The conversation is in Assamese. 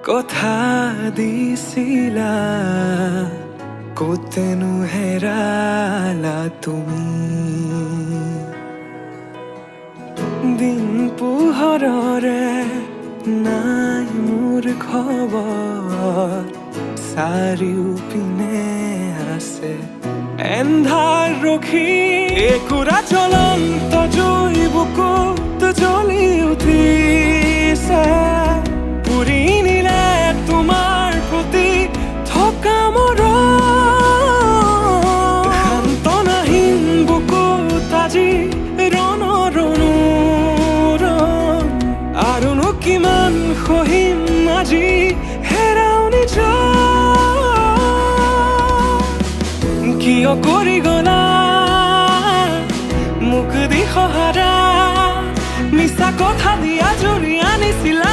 কথা দিছিলা ক'তেনো হেৰালা তুমি দিন পোহৰৰে নাই মোৰ খবৰ চাৰিওপিনে আছে এন্ধাৰ ৰখি একুৰা জ্বলন্ত জুই বুকুত জ্বলি উঠিছে পুৰি নিলে তোমাৰ প্ৰতি থকা মৰম সান্তনাহীন বুকুত আজি ৰণৰণুৰণ আৰুনো কিমান সহিম আজি হেৰাও নিজৰ কিয় কৰি গলা মোক দি সহাৰা মিছা কথা দিয়া জুৰি আনিছিলা